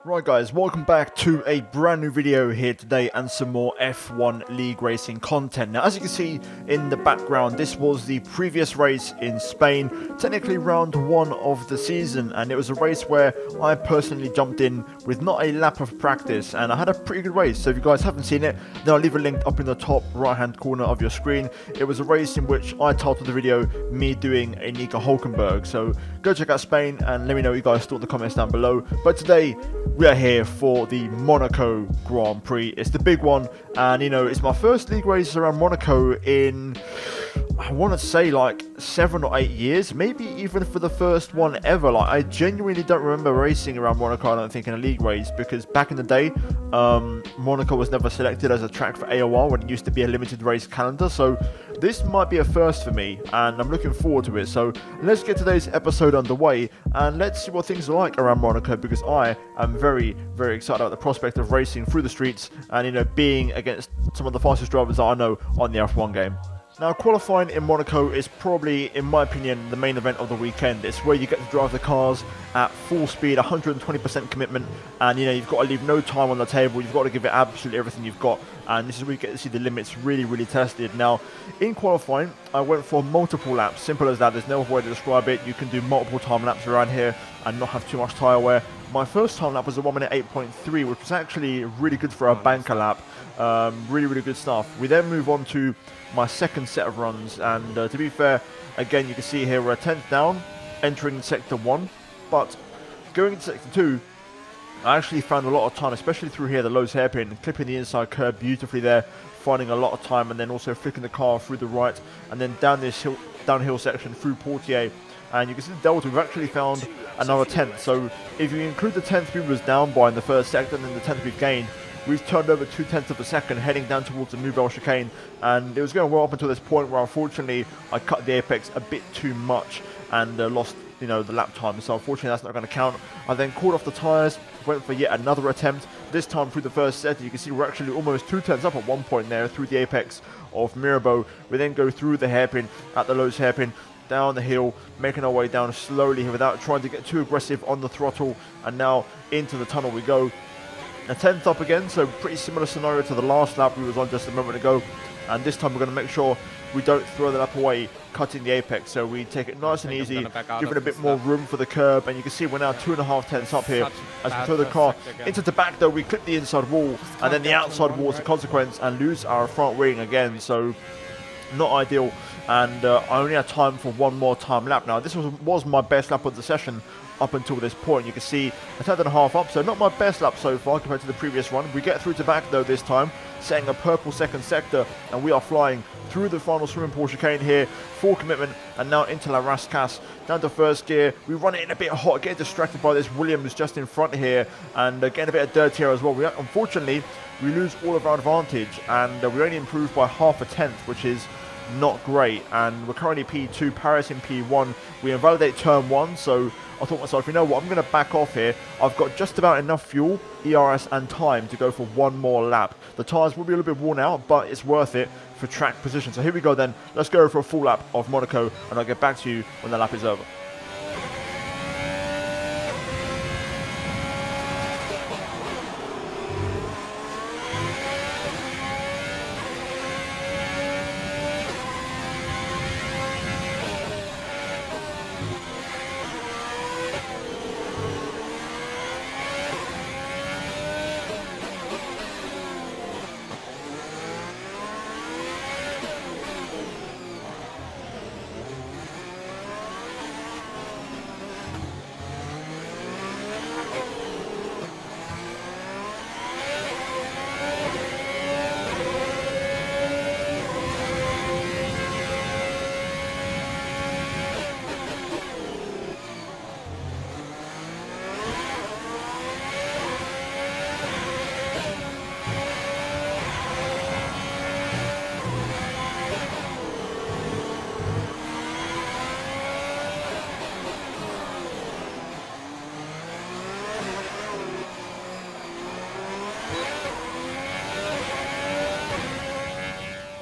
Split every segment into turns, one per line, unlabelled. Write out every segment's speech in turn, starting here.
Right guys, welcome back to a brand new video here today and some more F1 League Racing content. Now as you can see in the background, this was the previous race in Spain, technically round 1 of the season, and it was a race where I personally jumped in with not a lap of practice and I had a pretty good race. So if you guys haven't seen it, then I'll leave a link up in the top right hand corner of your screen. It was a race in which I titled the video me doing a Nico Hulkenberg, so go check out Spain and let me know what you guys thought in the comments down below. But today we are here for the Monaco Grand Prix. It's the big one, and you know, it's my first league race around Monaco in, I want to say, like 7 or 8 years, maybe even for the first one ever. Like, I genuinely don't remember racing around Monaco, I don't think, in a league race, because back in the day, Monaco was never selected as a track for AOR when it used to be a limited race calendar, so this might be a first for me, and I'm looking forward to it. So let's get today's episode underway, and let's see what things are like around Monaco, because I am very, very excited about the prospect of racing through the streets and, you know, being against some of the fastest drivers that I know on the F1 game. Now, qualifying in Monaco is probably, in my opinion, the main event of the weekend. It's where you get to drive the cars at full speed, 120% commitment, and you know, you've got to leave no time on the table. You've got to give it absolutely everything you've got, and this is where you get to see the limits really, really tested. Now, in qualifying, I went for multiple laps. Simple as that. There's no other way to describe it. You can do multiple time laps around here and not have too much tyre wear. My first time lap was a 1 minute 8.3, which was actually really good for a banker lap. Really, really good stuff. We then move on to my second set of runs, and to be fair, again, you can see here we're 10th down, entering sector 1, but going into sector 2, I actually found a lot of time, especially through here, the Veloce hairpin, clipping the inside curb beautifully there, finding a lot of time, and then also flicking the car through the right, and then down this downhill section through Portier. And you can see the delta, we've actually found another 10th. So if you include the 10th we was down by in the first sector and then the 10th we've gained, we've turned over 2/10 of a second heading down towards the Nouvelle chicane. And it was going well up until this point where unfortunately I cut the apex a bit too much and lost, you know, the lap time. So unfortunately that's not going to count. I then called off the tyres, went for yet another attempt, this time through the first sector. You can see we're actually almost 2/10 up at one point there through the apex of Mirabeau. We then go through the hairpin at the Lowe's hairpin, down the hill, making our way down slowly here without trying to get too aggressive on the throttle, and now into the tunnel we go. A 10th up again, so pretty similar scenario to the last lap we was on just a moment ago, and this time we're going to make sure we don't throw the lap away cutting the apex, so we take it nice and easy, give it a bit more room for the curb, and you can see we're now 2.5 tenths up here as we throw the car into the back. Though we clip the inside wall and then the outside wall as a consequence and lose our front wing again, so not ideal. And I only had time for one more time lap. Now this was my best lap of the session up until this point. You can see a 10.5 up, so not my best lap so far compared to the previous one. We get through to back though this time, setting a purple second sector, and we are flying through the final swimming pool chicane here, full commitment, and now into La Rascasse, down to first gear. We run it in a bit hot, get distracted by this Williams just in front here, and getting a bit of dirt here as well. Unfortunately, we lose all of our advantage, and we only improve by half a tenth, which is not great. And we're currently P2, Paris in P1. We invalidate turn 1, so I thought to myself, you know what, I'm going to back off here. I've got just about enough fuel, ERS and time to go for one more lap. The tyres will be a little bit worn out, but it's worth it for track position. So here we go then, let's go for a full lap of Monaco, and I'll get back to you when the lap is over.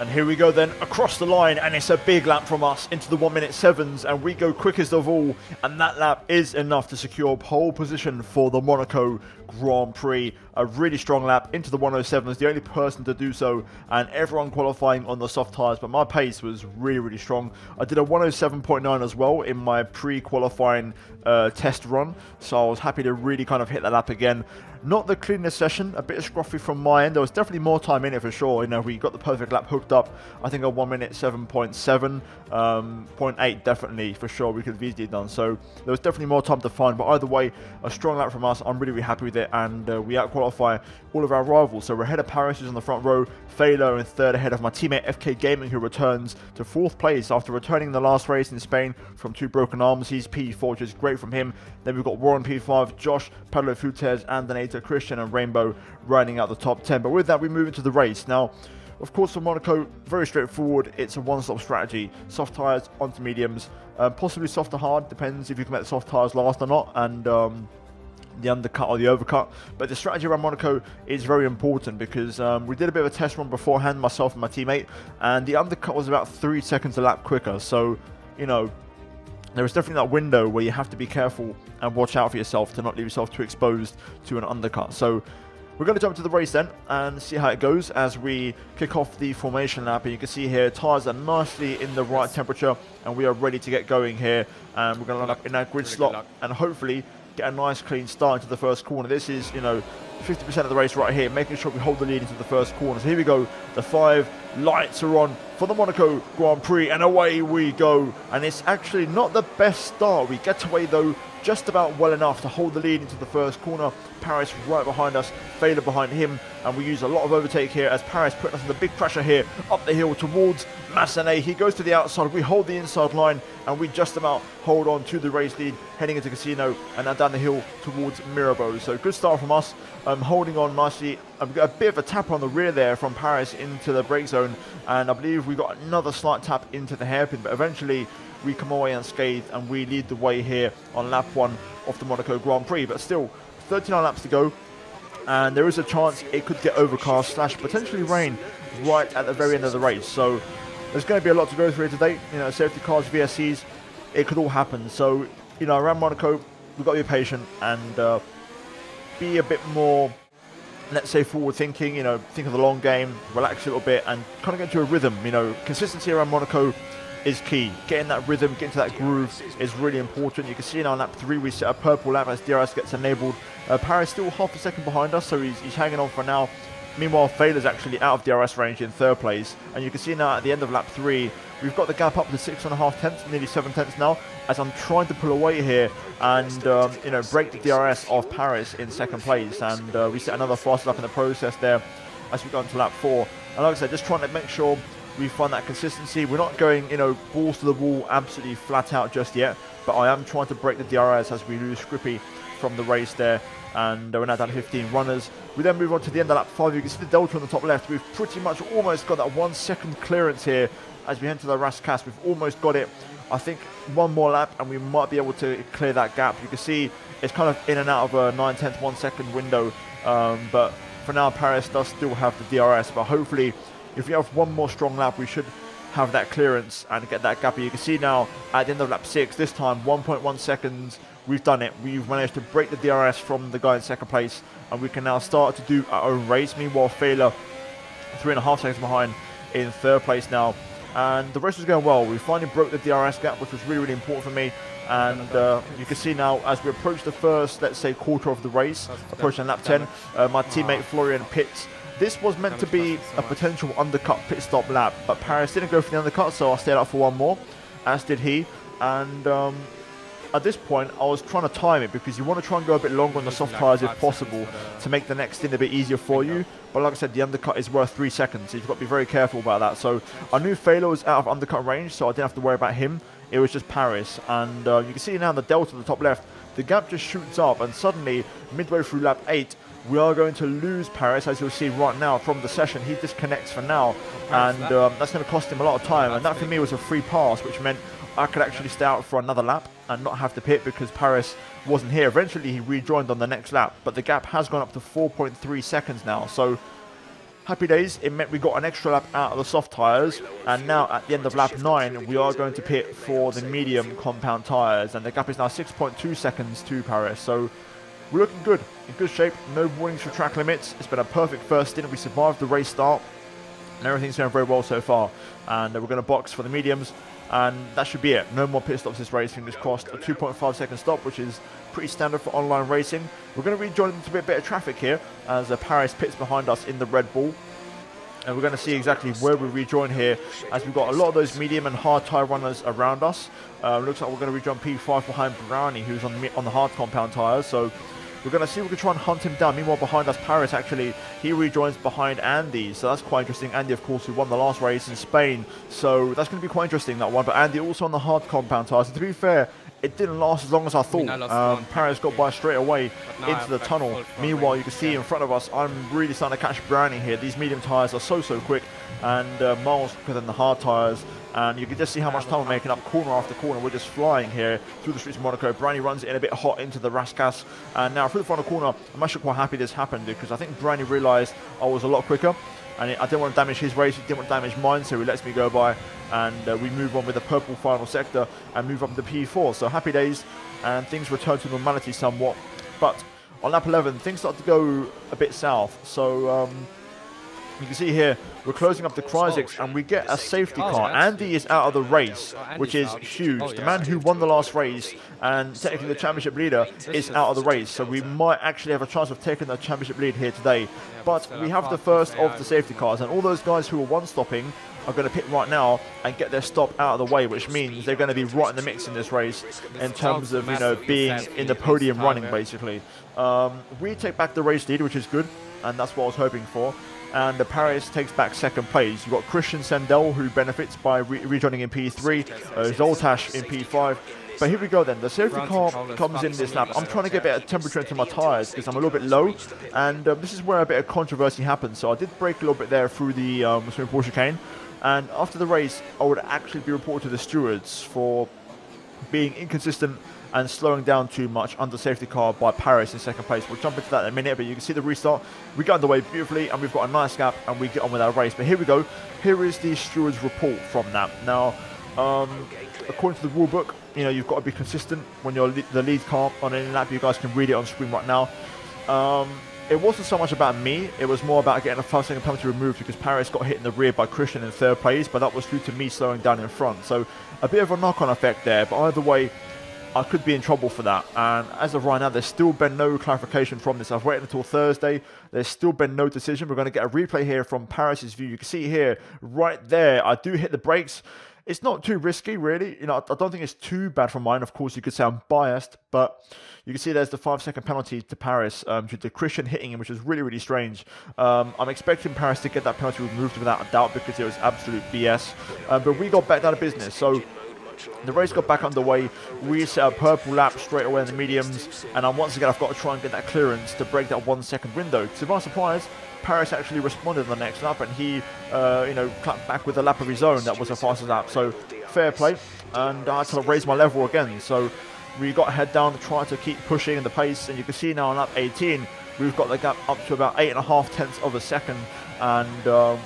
And here we go then, across the line, and it's a big lap from us into the 1 minute 7s, and we go quickest of all, and that lap is enough to secure pole position for the Monaco Grand Prix. A really strong lap into the 107, was the only person to do so, and everyone qualifying on the soft tyres, but my pace was really strong. I did a 107.9 as well in my pre-qualifying test run, so I was happy to really kind of hit that lap again. Not the cleanest session, a bit scruffy from my end. There was definitely more time in it for sure. You know, we got the perfect lap hooked up. I think a 1 minute 7.7, 0.8 definitely for sure we could have easily done. So there was definitely more time to find. But either way, a strong lap from us. I'm really happy with it, and we out-qualify all of our rivals. So we're ahead of Paris, who's on the front row. Falo in third, ahead of my teammate FK Gaming, who returns to fourth place after returning the last race in Spain from 2 broken arms. He's P4, which is great from him. Then we've got Warren P5, Josh, Pablo Futes, and Donator, Christian, and Rainbow riding out the top 10. But with that, we move into the race. Now, of course, for Monaco, very straightforward. It's a one-stop strategy. Soft tyres onto mediums, possibly soft to hard, depends if you can make the soft tyres last or not, and the undercut or the overcut. But the strategy around Monaco is very important because we did a bit of a test run beforehand, myself and my teammate, and the undercut was about 3 seconds a lap quicker. So, you know, there is definitely that window where you have to be careful and watch out for yourself to not leave yourself too exposed to an undercut. So we're going to jump to the race then and see how it goes as we kick off the formation lap. And you can see here tyres are nicely in the right temperature, and we are ready to get going here. And we're going to line up in our grid slot and hopefully get a nice clean start into the first corner. This is, you know, 50% of the race right here, making sure we hold the lead into the first corner. So here we go. The 5 lights are on for the Monaco Grand Prix, and away we go. And it's actually not the best start. We get away though just about well enough to hold the lead into the first corner. Paris right behind us, Failer behind him, and we use a lot of overtake here as Paris putting us in the big pressure here up the hill towards Massenet. He goes to the outside, we hold the inside line, and we just about hold on to the race lead heading into Casino and now down the hill towards Mirabeau. So good start from us, holding on nicely. I've got a bit of a tap on the rear there from Paris into the brake zone, and I believe we got another slight tap into the hairpin, but eventually we come away unscathed and we lead the way here on lap 1 of the Monaco Grand Prix. But still, 39 laps to go, and there is a chance it could get overcast / potentially rain right at the very end of the race. So there's going to be a lot to go through here today. You know, safety cars, VSCs, it could all happen. So, you know, around Monaco, we've got to be patient and be a bit more, let's say, forward thinking. You know, think of the long game, relax a little bit, and kind of get into a rhythm. You know, consistency around Monaco is key. Getting that rhythm, getting to that groove is really important. You can see now on lap 3 we set a purple lap as DRS gets enabled. Paris still half a second behind us, so he's hanging on for now. Meanwhile, Failer's actually out of DRS range in 3rd place, and you can see now at the end of lap 3 we've got the gap up to 6.5 tenths, nearly 7 tenths now, as I'm trying to pull away here and you know, break the DRS of Paris in 2nd place, and we set another fast lap in the process there as we go into lap 4. And like I said, just trying to make sure we find that consistency. We're not going, you know, balls to the wall absolutely flat out just yet, but I am trying to break the DRS as we lose Scrippy from the race there, and we're now down to 15 runners. We then move on to the end of lap 5. You can see the delta on the top left. We've pretty much almost got that 1 second clearance here as we enter the Rascasse. We've almost got it. I think one more lap and we might be able to clear that gap. You can see it's kind of in and out of a 9/10 1 second window, but for now Paris does still have the DRS, but hopefully if we have one more strong lap we should have that clearance and get that gap. You can see now at the end of lap 6, this time 1.1 seconds, we've done it. We've managed to break the DRS from the guy in 2nd place, and we can now start to do our own race. Meanwhile, Failer 3.5 seconds behind in 3rd place now, and the race was going well. We finally broke the DRS gap, which was really important for me. And you can see now as we approach the first, let's say, quarter of the race, approaching lap 10, my teammate Florian pits. This was meant to be a potential undercut pit stop lap, but Paris didn't go for the undercut, so I stayed out for one more, as did he. And at this point, I was trying to time it because you want to try and go a bit longer on the soft tyres if possible to make the next stint a bit easier for you. But like I said, the undercut is worth 3 seconds, so you've got to be very careful about that. So I knew Falo was out of undercut range, so I didn't have to worry about him. It was just Paris. And you can see now in the delta on the top left, the gap just shoots up, and suddenly, midway through lap 8, we are going to lose Paris, as you'll see right now from the session. He disconnects for now, and that's going to cost him a lot of time. And that for me was a free pass, which meant I could actually stay out for another lap and not have to pit because Paris wasn't here. Eventually he rejoined on the next lap, but the gap has gone up to 4.3 seconds now. So happy days. It meant we got an extra lap out of the soft tyres, and now at the end of lap 9 we are going to pit for the medium compound tyres, and the gap is now 6.2 seconds to Paris. So we're looking good, in good shape, no warnings for track limits. It's been a perfect first stint. We survived the race start, and everything's going very well so far. And we're going to box for the mediums, and that should be it. No more pit stops this race, fingers crossed. A 2.5 second stop, which is pretty standard for online racing. We're going to rejoin into a bit of traffic here, as Paris pits behind us in the Red Bull. And we're going to see exactly where we rejoin here, as we've got a lot of those medium and hard tyre runners around us. Looks like we're going to rejoin P5 behind Brownie, who's on the hard compound tyres. So we're going to see if we can try and hunt him down. Meanwhile, behind us, Paris, actually, he rejoins behind Andy. So that's quite interesting. Andy, of course, who won the last race in Spain. So that's going to be quite interesting, that one. But Andy also on the hard compound tyres. And to be fair, it didn't last as long as I thought. Paris got by straight away into the tunnel. Meanwhile, you can see in front of us, I'm really starting to catch Brownie here. These medium tyres are so quick, and miles quicker than the hard tyres. And you can just see how much time we're making up corner after corner. We're just flying here through the streets of Monaco. Brownie runs it in a bit hot into the Rascasse. And now through the final corner, I'm actually quite happy this happened, because I think Brownie realised I was a lot quicker. And I didn't want to damage his race, he didn't want to damage mine, so he lets me go by. And we move on with the purple final sector and move up to P4. So happy days, and things return to normality somewhat. But on lap 11, things start to go a bit south. So you can see here, we're closing up the Crysics, and we get a safety car. Andy is out of the race, which is huge. The man who won the last race, and technically the championship leader, is out of the race. So we might actually have a chance of taking the championship lead here today. But we have the first of the safety cars, and all those guys who are one-stopping are going to pit right now and get their stop out of the way, which means they're going to be right in the mix in this race in terms of, you know, being in the podium running, basically. We take back the race lead, which is good, and that's what I was hoping for. And Paris takes back second place. You've got Christian Sendel, who benefits by rejoining in P3, Zoltash in P5. But here we go then. The safety car comes in this lap. I'm trying to get a bit of temperature into my tyres because I'm a little bit low. And this is where a bit of controversy happens. So I did brake a little bit there through the swimming pool chicane. And after the race, I would actually be reported to the stewards for being inconsistent and slowing down too much under safety car by Paris in second place. We'll jump into that in a minute, but you can see the restart. We got underway beautifully, and we've got a nice gap, and we get on with our race. But here we go. Here is the stewards' report from that. Now, according to the rule book, you know, you've got to be consistent when you're the lead car on any lap. You guys can read it on screen right now. It wasn't so much about me, it was more about getting a 5-second penalty removed, because Paris got hit in the rear by Christian in third place, but that was due to me slowing down in front. So a bit of a knock-on effect there, but either way, I could be in trouble for that. And as of right now, there's still been no clarification from this. I've waited until Thursday. There's still been no decision. We're going to get a replay here from Paris's view. You can see here, right there, I do hit the brakes. It's not too risky, really. You know, I don't think it's too bad for mine. Of course, you could say I'm biased, but you can see there's the 5-second penalty to Paris due to Christian hitting him, which is really strange. I'm expecting Paris to get that penalty removed without a doubt, because it was absolute BS. But we got back down to business. So the race got back underway. We set a purple lap straight away in the mediums, and once again I've got to try and get that clearance to break that 1-second window. To my surprise, Paris actually responded on the next lap, and he, you know, clapped back with a lap of his own. That was a faster lap, so fair play. And I had to raise my level again. So we got to head down to try to keep pushing the pace, and you can see now on lap 18 we've got the gap up to about 8.5 tenths of a second. And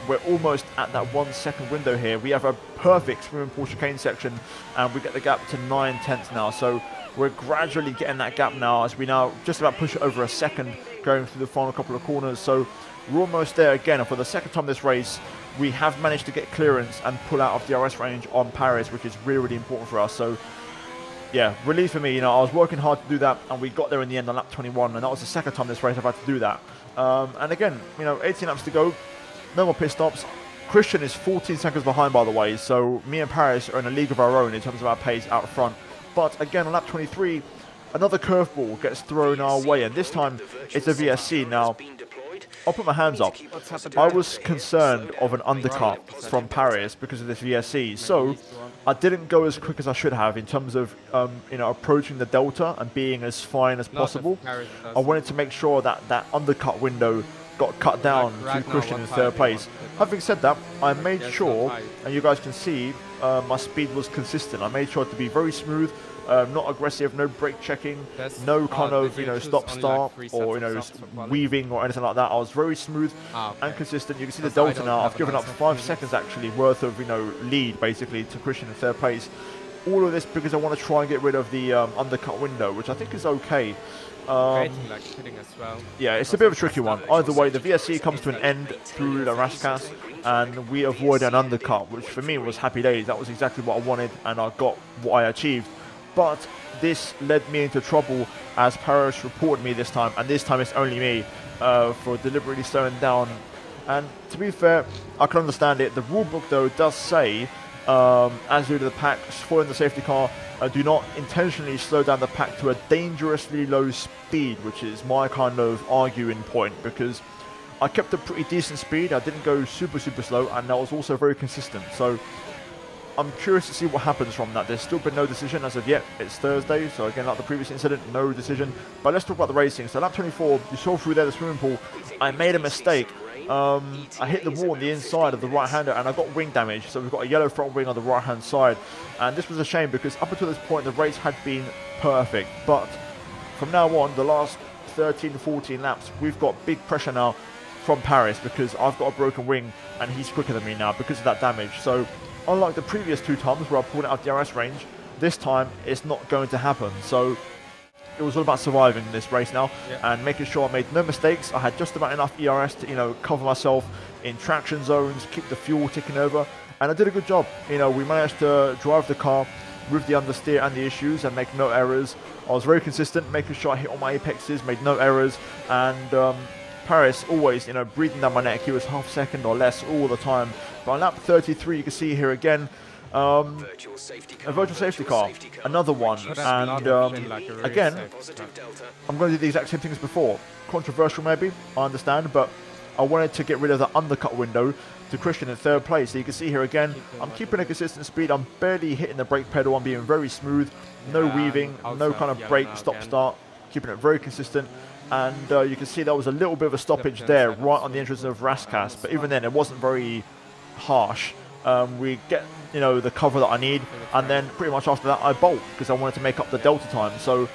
we're almost at that 1-second window here. We have a perfect swimming pool chicane section, and we get the gap to 9 tenths now. So we're gradually getting that gap now, as we now just about push it over a second going through the final couple of corners. So we're almost there again, and for the second time this race, we have managed to get clearance and pull out of DRS range on Paris, which is really important for us. So yeah, relief for me. You know, I was working hard to do that, and we got there in the end on lap 21, and that was the second time this race I've had to do that. And again, you know, 18 laps to go, no more pit stops. Christian is 14 seconds behind, by the way, so me and Paris are in a league of our own in terms of our pace out front. But again, on lap 23, another curveball gets thrown our way, and this time it's a VSC. Now, I'll put my hands up. I was concerned of an undercut from Paris because of this VSC, so I didn't go as quick as I should have in terms of you know, approaching the delta and being as fine as possible. I wanted to make sure that that undercut window got cut down to Christian in third place. Having said that, I made sure, and you guys can see, my speed was consistent. I made sure to be very smooth, not aggressive, no brake checking, no kind of, you know, stop-start or, you know, weaving or anything like that. I was very smooth and consistent. You can see the delta now. I've given up 5 seconds actually worth of, you know, lead basically to Christian in third place. All of this because I want to try and get rid of the undercut window, which I think is okay.
Like hitting as well.
Yeah, it's a bit of a tricky one. Either way, the VSC comes to an end through the Raskas, and we avoid an undercut, which for me was happy days. That was exactly what I wanted, and I got what I achieved. But this led me into trouble, as Paris reported me this time, and this time it's only me for deliberately slowing down. And to be fair, I can understand it. The rulebook, though, does say, as do the pack, following the safety car, do not intentionally slow down the pack to a dangerously low speed, which is my kind of arguing point, because I kept a pretty decent speed. I didn't go super slow, and I was also very consistent. So I'm curious to see what happens from that. There's still been no decision as of yet. It's Thursday, so again, like the previous incident, no decision. But let's talk about the racing. So lap 24, you saw through there the swimming pool. I made a mistake. I hit the wall on the inside of the right-hander, and I got wing damage. So we've got a yellow front wing on the right-hand side. And this was a shame, because up until this point, the race had been perfect. But from now on, the last 13, 14 laps, we've got big pressure now from Paris, because I've got a broken wing, and he's quicker than me now because of that damage. So unlike the previous 2 times where I pulled it out of DRS range, this time it's not going to happen. So it was all about surviving this race now, and making sure I made no mistakes. I had just about enough ERS to, cover myself in traction zones, keep the fuel ticking over, and I did a good job. We managed to drive the car with the understeer and the issues and make no errors. I was very consistent, making sure I hit all my apexes, made no errors, and Paris always, breathing down my neck. He was half second or less all the time. But on lap 33, you can see here again, a virtual safety car, another one, and again, I'm going to do the exact same thing as before. Controversial maybe, I understand, but I wanted to get rid of the undercut window to Christian in 3rd place. So you can see here again, I'm keeping a consistent speed, I'm barely hitting the brake pedal, I'm being very smooth, no weaving, no kind of brake, stop-start, keeping it very consistent. And you can see there was a little bit of a stoppage there, right on the entrance of Raskas, but even then it wasn't very harsh. We get the cover that I need, and then pretty much after that I bolt, because I wanted to make up the delta time. So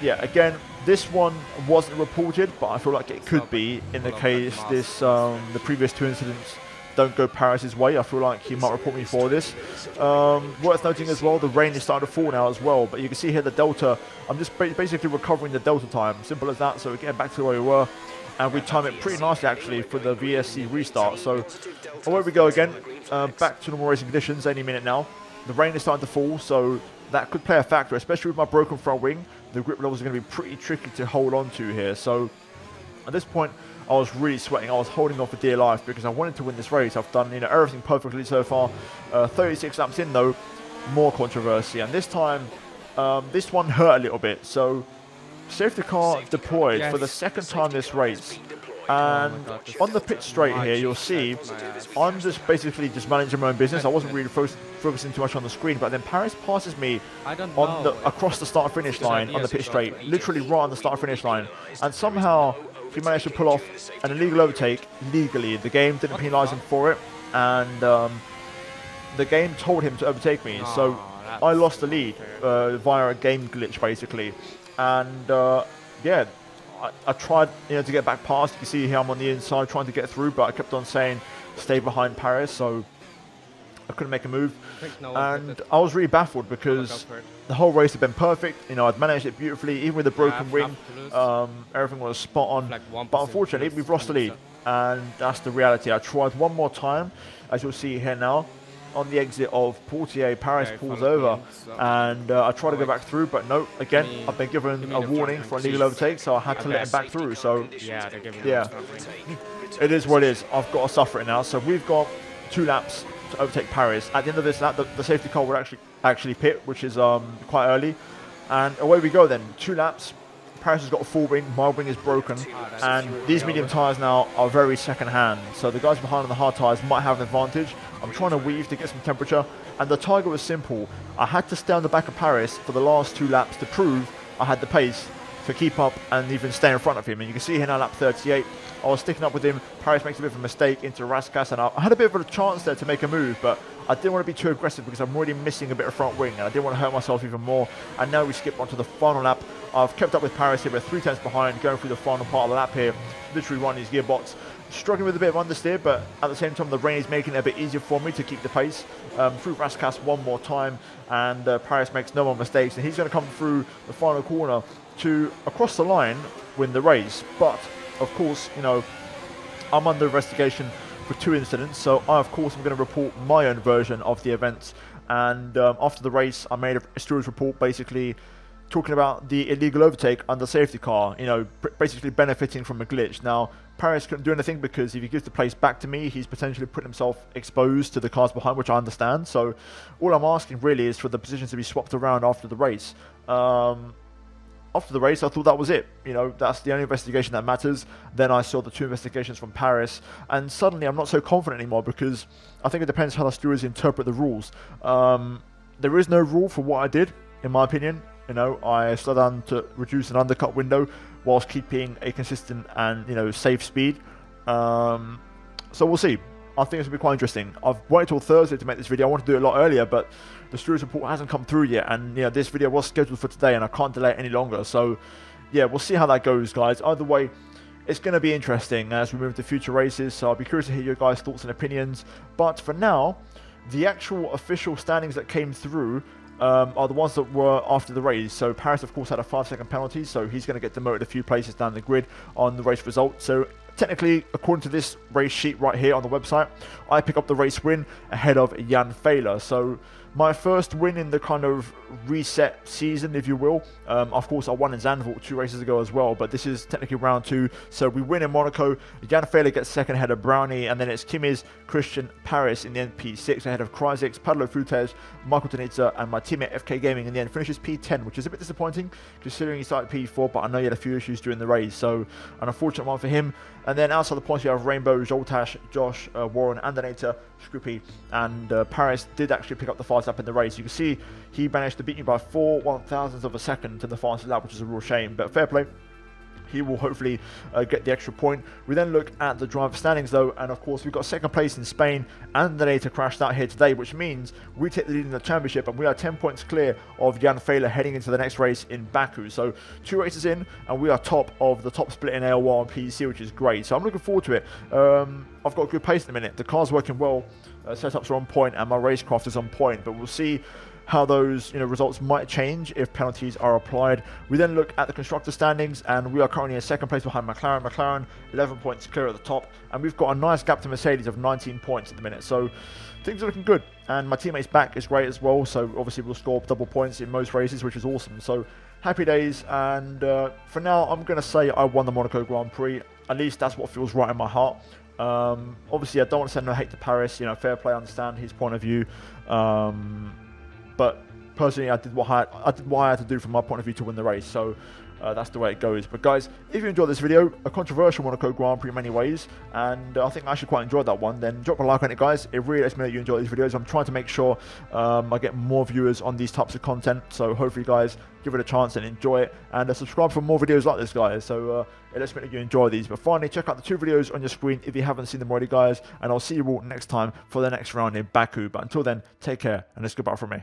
yeah, again, this one wasn't reported, but I feel like it could be in the case the previous 2 incidents don't go Paris's way. I feel like he might report me for this. Worth noting as well, the rain is starting to fall now as well, but you can see here the delta, I'm just basically recovering the delta time, simple as that. So we're getting back to where we were, and we time it pretty nicely actually for the VSC restart. So away we go again, back to normal racing conditions any minute now. The rain is starting to fall, so that could play a factor, especially with my broken front wing. The grip levels are going to be pretty tricky to hold on to here. So at this point, I was really sweating. I was holding off for dear life because I wanted to win this race. I've done everything perfectly so far. 36 laps in though, more controversy, and this time this one hurt a little bit. So safety car deployed for the 2nd time this race, and on the pit straight here you'll see I'm just basically managing my own business. I wasn't really focusing too much on the screen, but then Paris passes me on across the start finish line on the pit straight, literally right on the start finish line, and somehow he managed to pull off an illegal overtake legally. The game didn't penalise him for it, and the game told him to overtake me. So I lost the lead via a game glitch basically, and yeah, I tried to get back past. You can see here I'm on the inside trying to get through, but I kept on saying stay behind Paris, so I couldn't make a move, and I was really baffled because the whole race had been perfect. I'd managed it beautifully, even with the broken wing. Everything was spot on, but unfortunately we've lost the lead, and that's the reality. I tried one more time, as you'll see here now. On the exit of Portier, Paris pulls over, and I tried to go back through, but no, again, I've been given a warning for illegal overtake, so I had to let him back through. So yeah, it is what it is. I've got to suffer it now. So we've got 2 laps to overtake Paris. At the end of this lap, the safety car will actually pit, which is quite early, and away we go then. 2 laps. Paris has got a full wing, my wing is broken, and these medium tyres now are very second hand, so the guys behind on the hard tyres might have an advantage. I'm trying to weave to get some temperature, and the target was simple. I had to stay on the back of Paris for the last 2 laps to prove I had the pace to keep up and even stay in front of him. And you can see here now, lap 38, I was sticking up with him. Paris makes a bit of a mistake into Raskas, and I had a bit of a chance there to make a move, but I didn't want to be too aggressive because I'm already missing a bit of front wing, and I didn't want to hurt myself even more. And now we skip on to the final lap. I've kept up with Paris here, we're 3 tenths behind, going through the final part of the lap here, literally running his gearbox. struggling with a bit of understeer, but at the same time the rain is making it a bit easier for me to keep the pace. Through Raskas one more time, and Paris makes no more mistakes, and he's going to come through the final corner to, across the line, win the race. But of course, you know, I'm under investigation for 2 incidents, so I of course am going to report my own version of the events. And after the race, I made a stewards report basically talking about the illegal overtake under safety car, you know, basically benefiting from a glitch. Now, Paris couldn't do anything because if he gives the place back to me, he's potentially putting himself exposed to the cars behind, which I understand. So all I'm asking really is for the positions to be swapped around after the race. After the race, I thought that was it. You know, that's the only investigation that matters. Then I saw the 2 investigations from Paris, and suddenly I'm not so confident anymore because I think it depends how the stewards interpret the rules. There is no rule for what I did, in my opinion. You know, I slowed down to reduce an undercut window whilst keeping a consistent and, you know, safe speed. So we'll see. I think it's going to be quite interesting. I've waited till Thursday to make this video. I want to do it a lot earlier, but the stewards report hasn't come through yet. And, you know, this video was scheduled for today and I can't delay it any longer. So, yeah, we'll see how that goes, guys. Either way, it's going to be interesting as we move to future races. So I'll be curious to hear your guys' thoughts and opinions. But for now, the actual official standings that came through are the ones that were after the race. So Paris, of course, had a 5-second penalty, so he's going to get demoted a few places down the grid on the race result. So technically, according to this race sheet right here on the website, I pick up the race win ahead of Jan Fehler. So my first win in the kind of reset season, if you will. Of course, I won in Zandvoort 2 races ago as well, but this is technically round 2. So we win in Monaco. Jan Fehler gets second ahead of Brownie, and then it's Kimiz, Christian, Paris in the end P6 ahead of Kryzix, Padlo Futes, Michael Denitza, and my teammate FK Gaming in the end finishes P10, which is a bit disappointing considering he started P4, but I know he had a few issues during the race, so an unfortunate one for him. And then outside the points, you have Rainbow, Zoltash, Josh, Warren, and Donator, Scrippy, and Paris did actually pick up the fast lap in the race. You can see he managed to beat me by 4 1,000ths of a second to the fastest lap, which is a real shame, but fair play. He will hopefully get the extra point. We then look at the driver standings though, and of course we've got second place in Spain, and Donator crashed out here today, which means we take the lead in the championship, and we are 10 points clear of Jan Fehler heading into the next race in Baku. So 2 races in, and we are top of the top split in AOR and PDC, which is great. So I'm looking forward to it. I've got a good pace in a minute. The car's working well, setups are on point, and my racecraft is on point, but we'll see how those, you know, results might change if penalties are applied. We then look at the constructor standings, and we are currently in second place behind McLaren. McLaren 11 points clear at the top, and we've got a nice gap to Mercedes of 19 points at the minute, so things are looking good. And my teammate's back is great as well, so obviously we'll score double points in most races, which is awesome. So happy days, and for now I'm going to say I won the Monaco Grand Prix. At least that's what feels right in my heart. Obviously I don't want to send no hate to Paris, you know, fair play, I understand his point of view. But personally, I did what I had to do from my point of view to win the race. So that's the way it goes. But guys, if you enjoyed this video, a controversial Monaco Grand Prix in many ways, and I think I actually quite enjoyed that one, then drop a like on it, guys. It really lets me know that you enjoy these videos. I'm trying to make sure I get more viewers on these types of content. So hopefully, guys, give it a chance and enjoy it. And subscribe for more videos like this, guys. So it lets me know that you enjoy these. But finally, check out the 2 videos on your screen if you haven't seen them already, guys. And I'll see you all next time for the next round in Baku. But until then, take care, and it's goodbye from me.